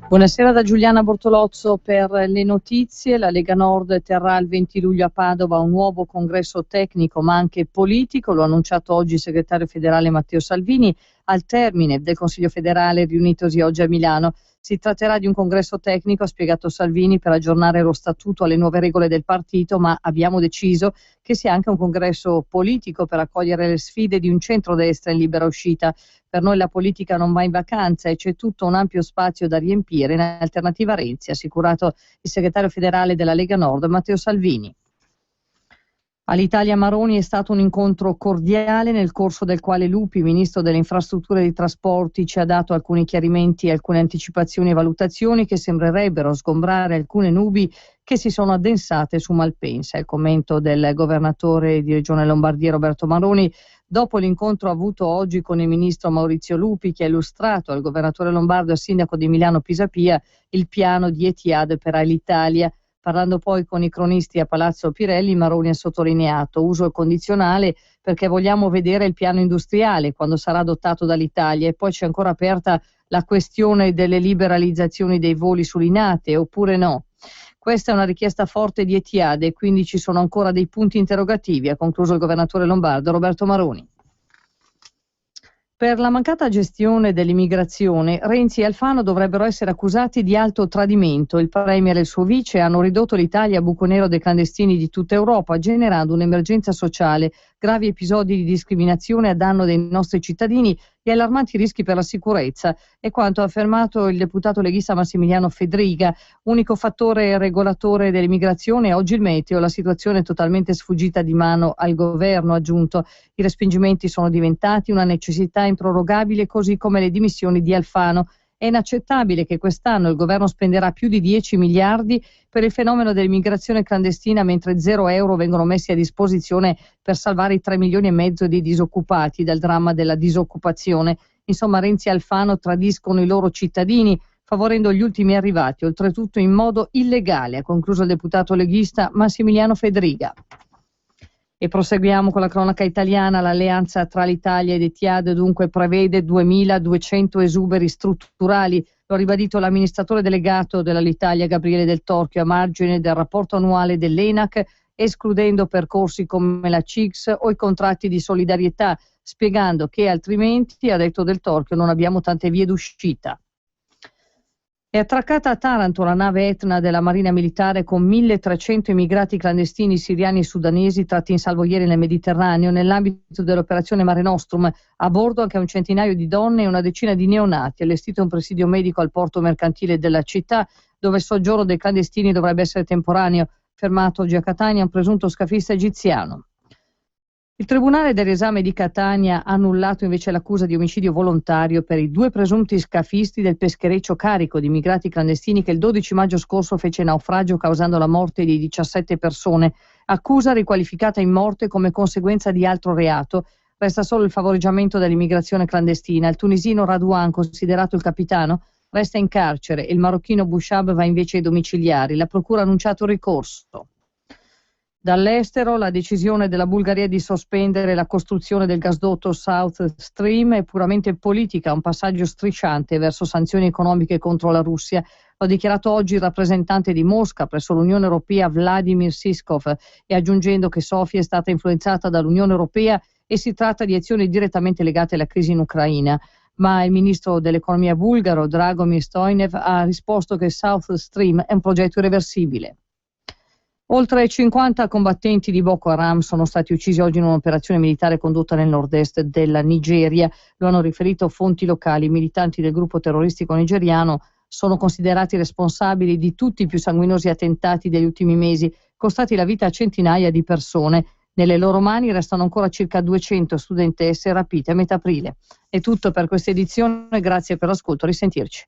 Buonasera da Giuliana Bortolozzo per le notizie. La Lega Nord terrà il 20 luglio a Padova un nuovo congresso tecnico ma anche politico, lo ha annunciato oggi il segretario federale Matteo Salvini al termine del Consiglio federale riunitosi oggi a Milano. Si tratterà di un congresso tecnico, ha spiegato Salvini, per aggiornare lo statuto alle nuove regole del partito, ma abbiamo deciso che sia anche un congresso politico per accogliere le sfide di un centrodestra in libera uscita. Per noi la politica non va in vacanza e c'è tutto un ampio spazio da riempire in alternativa a Renzi, ha assicurato il segretario federale della Lega Nord Matteo Salvini. All'Italia Maroni è stato un incontro cordiale nel corso del quale Lupi, ministro delle infrastrutture e dei trasporti, ci ha dato alcuni chiarimenti, alcune anticipazioni e valutazioni che sembrerebbero sgombrare alcune nubi che si sono addensate su Malpensa. Il commento del governatore di Regione Lombardia Roberto Maroni dopo l'incontro avuto oggi con il ministro Maurizio Lupi, che ha illustrato al governatore lombardo e al sindaco di Milano Pisapia il piano di Etihad per Alitalia. Parlando poi con i cronisti a Palazzo Pirelli, Maroni ha sottolineato: uso il condizionale perché vogliamo vedere il piano industriale quando sarà adottato dall'Italia, e poi c'è ancora aperta la questione delle liberalizzazioni dei voli su Linate, oppure no. Questa è una richiesta forte di Etihad e quindi ci sono ancora dei punti interrogativi, ha concluso il governatore lombardo Roberto Maroni. Per la mancata gestione dell'immigrazione, Renzi e Alfano dovrebbero essere accusati di alto tradimento. Il premier e il suo vice hanno ridotto l'Italia a buco nero dei clandestini di tutta Europa, generando un'emergenza sociale, gravi episodi di discriminazione a danno dei nostri cittadini e allarmanti rischi per la sicurezza. È quanto ha affermato il deputato leghista Massimiliano Fedriga, unico fattore regolatore dell'immigrazione. Oggi il meteo, la situazione è totalmente sfuggita di mano al governo, ha aggiunto. I respingimenti sono diventati una necessità improrogabile, così come le dimissioni di Alfano. È inaccettabile che quest'anno il governo spenderà più di 10 miliardi per il fenomeno dell'immigrazione clandestina, mentre 0 euro vengono messi a disposizione per salvare i 3 milioni e mezzo di disoccupati dal dramma della disoccupazione. Insomma, Renzi e Alfano tradiscono i loro cittadini, favorendo gli ultimi arrivati, oltretutto in modo illegale, ha concluso il deputato leghista Massimiliano Fedriga. E proseguiamo con la cronaca italiana. L'alleanza tra l'Italia ed Etihad dunque prevede 2.200 esuberi strutturali. Lo ha ribadito l'amministratore delegato dell'Alitalia Gabriele Del Torchio a margine del rapporto annuale dell'ENAC, escludendo percorsi come la CIGS o i contratti di solidarietà, spiegando che altrimenti, ha detto Del Torchio, non abbiamo tante vie d'uscita. È attraccata a Taranto la nave Etna della Marina Militare con 1.300 immigrati clandestini siriani e sudanesi tratti in salvo ieri nel Mediterraneo nell'ambito dell'operazione Mare Nostrum. A bordo anche un centinaio di donne e una decina di neonati. Allestito un presidio medico al porto mercantile della città, dove il soggiorno dei clandestini dovrebbe essere temporaneo. Fermato oggi a Catania un presunto scafista egiziano. Il Tribunale dell'esame di Catania ha annullato invece l'accusa di omicidio volontario per i 2 presunti scafisti del peschereccio carico di immigrati clandestini che il 12 maggio scorso fece naufragio causando la morte di 17 persone. Accusa riqualificata in morte come conseguenza di altro reato. Resta solo il favoreggiamento dell'immigrazione clandestina. Il tunisino Radouan, considerato il capitano, resta in carcere e il marocchino Bouchab va invece ai domiciliari. La procura ha annunciato un ricorso. Dall'estero, la decisione della Bulgaria di sospendere la costruzione del gasdotto South Stream è puramente politica, un passaggio strisciante verso sanzioni economiche contro la Russia. Lo ha dichiarato oggi il rappresentante di Mosca presso l'Unione Europea Vladimir Siskov, e aggiungendo che Sofia è stata influenzata dall'Unione Europea e si tratta di azioni direttamente legate alla crisi in Ucraina. Ma il ministro dell'economia bulgaro Dragomir Stoinev ha risposto che South Stream è un progetto irreversibile. Oltre 50 combattenti di Boko Haram sono stati uccisi oggi in un'operazione militare condotta nel nord-est della Nigeria. Lo hanno riferito fonti locali. I militanti del gruppo terroristico nigeriano sono considerati responsabili di tutti i più sanguinosi attentati degli ultimi mesi, costati la vita a centinaia di persone. Nelle loro mani restano ancora circa 200 studentesse rapite a metà aprile. È tutto per questa edizione, grazie per l'ascolto, a risentirci.